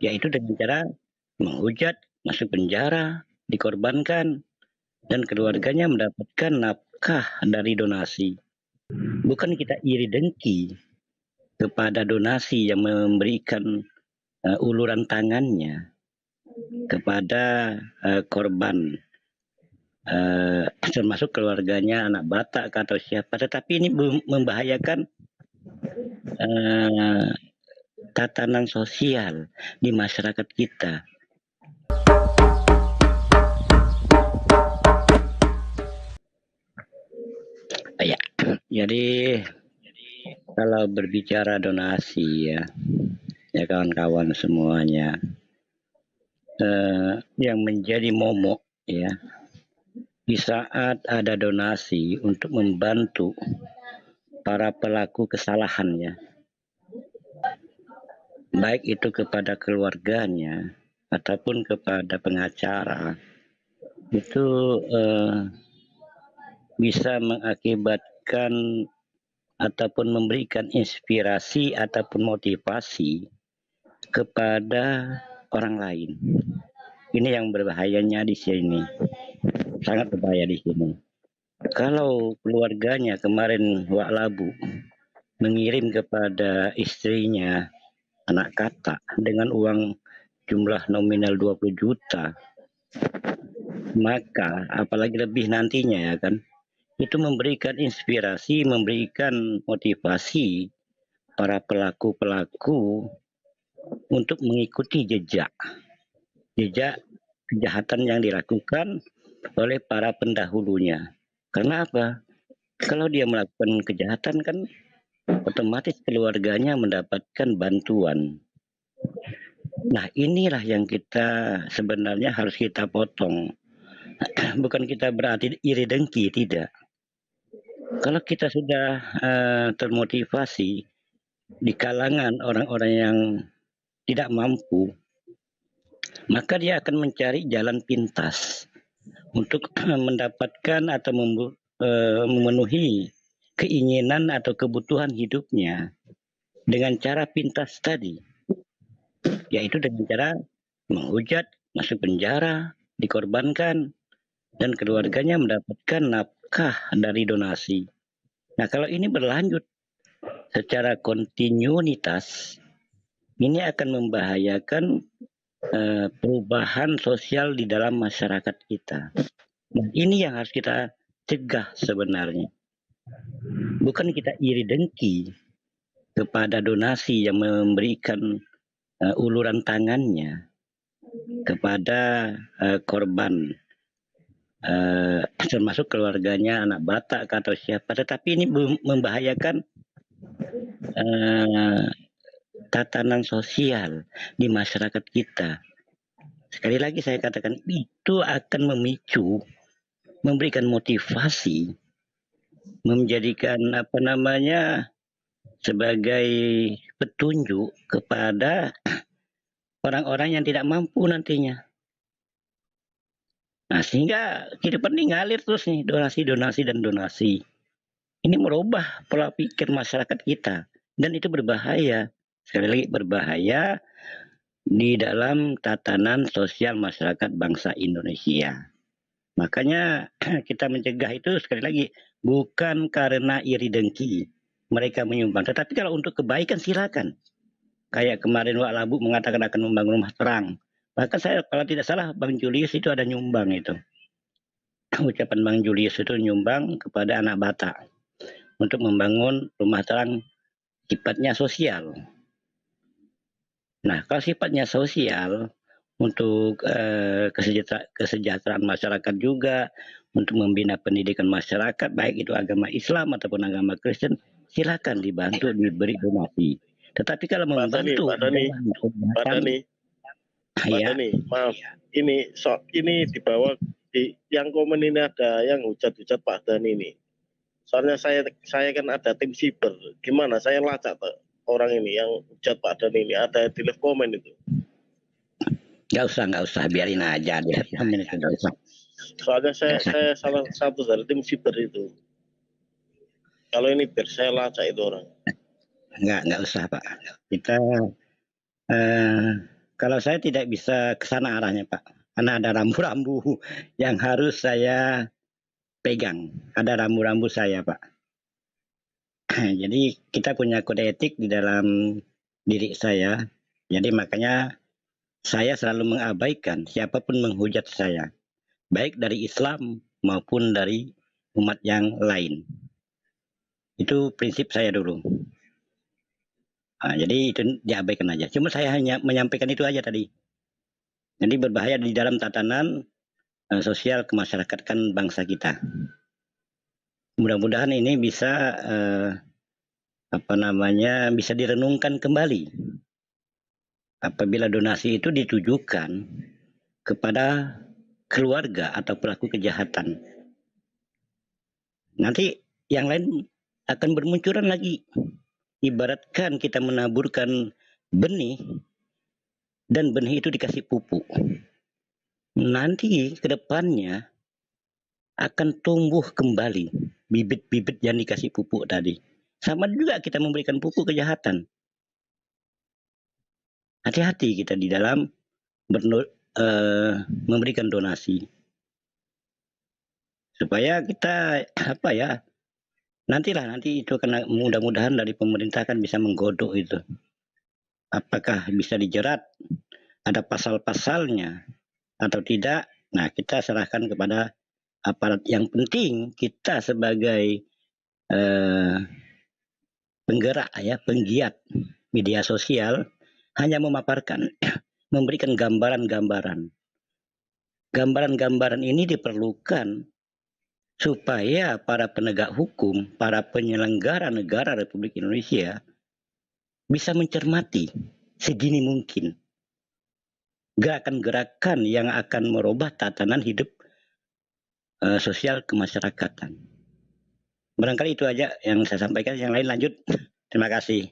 yaitu dengan cara menghujat, masuk penjara, dikorbankan, dan keluarganya mendapatkan nafkah dari donasi. Bukan kita iri dengki kepada donasi yang memberikan uluran tangannya kepada korban, termasuk keluarganya, anak Batak atau siapa, tetapi ini membahayakan tatanan sosial di masyarakat kita. Ya, jadi kalau berbicara donasi ya kawan-kawan semuanya, yang menjadi momok ya di saat ada donasi untuk membantu para pelaku kesalahan ya, baik itu kepada keluarganya ataupun kepada pengacara, itu bisa mengakibatkan ataupun memberikan inspirasi ataupun motivasi kepada orang lain. Ini yang berbahayanya di sini, sangat berbahaya di sini. Kalau keluarganya kemarin Wak Labu mengirim kepada istrinya anak kata dengan uang jumlah nominal 20 juta, maka apalagi lebih nantinya ya kan, itu memberikan inspirasi, memberikan motivasi para pelaku-pelaku untuk mengikuti jejak kejahatan yang dilakukan oleh para pendahulunya. Karena apa? Kalau dia melakukan kejahatan kan otomatis keluarganya mendapatkan bantuan. Nah, inilah yang kita sebenarnya harus kita potong. Bukan kita berarti iri dengki, tidak. Kalau kita sudah termotivasi di kalangan orang-orang yang tidak mampu, maka dia akan mencari jalan pintas untuk mendapatkan atau memenuhi keinginan atau kebutuhan hidupnya dengan cara pintas tadi, yaitu dengan cara menghujat, masuk penjara, dikorbankan, dan keluarganya mendapatkan nafkah dari donasi. Nah, kalau ini berlanjut secara kontinuitas, ini akan membahayakan perubahan sosial di dalam masyarakat kita. Nah, ini yang harus kita cegah sebenarnya. Bukan kita iri dengki kepada donasi yang memberikan uluran tangannya kepada korban, termasuk keluarganya, anak Batak atau siapa, tetapi ini membahayakan tatanan sosial di masyarakat kita. Sekali lagi saya katakan, itu akan memicu, memberikan motivasi, menjadikan sebagai petunjuk kepada orang-orang yang tidak mampu nantinya. Nah, sehingga kehidupan ini ngalir terus nih, donasi. Ini merubah pola pikir masyarakat kita, dan itu berbahaya. Sekali lagi berbahaya di dalam tatanan sosial masyarakat bangsa Indonesia. Makanya kita mencegah itu sekali lagi bukan karena iri dengki mereka menyumbang, tetapi kalau untuk kebaikan silakan. Kayak kemarin Wak Labu mengatakan akan membangun rumah terang. Bahkan saya kalau tidak salah Bang Julius itu ada nyumbang itu. Ucapan Bang Julius itu nyumbang kepada anak Batak untuk membangun rumah terang sifatnya sosial. Nah, kalau sifatnya sosial untuk kesejahteraan masyarakat juga, untuk membina pendidikan masyarakat, baik itu agama Islam ataupun agama Kristen, silakan dibantu, diberi donasi. Tetapi kalau membantu Pak Dani, maaf, ini dibawa yang komen ini ada yang hujat-hujat Pak Dani ini. Soalnya saya kan ada tim siber, gimana saya lacak tuh orang ini yang hujat Pak Dani ini, ada di live komen itu. Nggak usah, biarin aja deh. Soalnya saya salah satu dari tim siber itu. Kalau ini biar saya lacak itu orang. Nggak usah Pak. Kita Kalau saya tidak bisa ke sana arahnya, Pak. Karena ada rambu-rambu yang harus saya pegang. Ada rambu-rambu saya, Pak. Jadi kita punya kode etik di dalam diri saya. Jadi makanya saya selalu mengabaikan siapapun menghujat saya, baik dari Islam maupun dari umat yang lain. Itu prinsip saya dulu. Jadi itu diabaikan aja. Cuma saya hanya menyampaikan itu aja tadi. Jadi berbahaya di dalam tatanan sosial kemasyarakatan bangsa kita. Mudah-mudahan ini bisa bisa direnungkan kembali. Apabila donasi itu ditujukan kepada keluarga atau pelaku kejahatan, nanti yang lain akan bermunculan lagi. Ibaratkan kita menaburkan benih dan benih itu dikasih pupuk. Nanti ke depannya akan tumbuh kembali bibit-bibit yang dikasih pupuk tadi. Sama juga kita memberikan pupuk kejahatan. Hati-hati kita di dalam memberikan donasi. Supaya kita nanti itu kena, mudah-mudahan dari pemerintah kan bisa menggodok itu. Apakah bisa dijerat, ada pasal-pasalnya atau tidak. Nah, kita serahkan kepada aparat. Yang penting kita sebagai penggerak penggiat media sosial hanya memaparkan, memberikan gambaran-gambaran. Gambaran-gambaran ini diperlukan supaya para penegak hukum, para penyelenggara negara Republik Indonesia bisa mencermati segini mungkin gerakan-gerakan yang akan merubah tatanan hidup sosial kemasyarakatan. Barangkali itu aja yang saya sampaikan, yang lain lanjut. Terima kasih.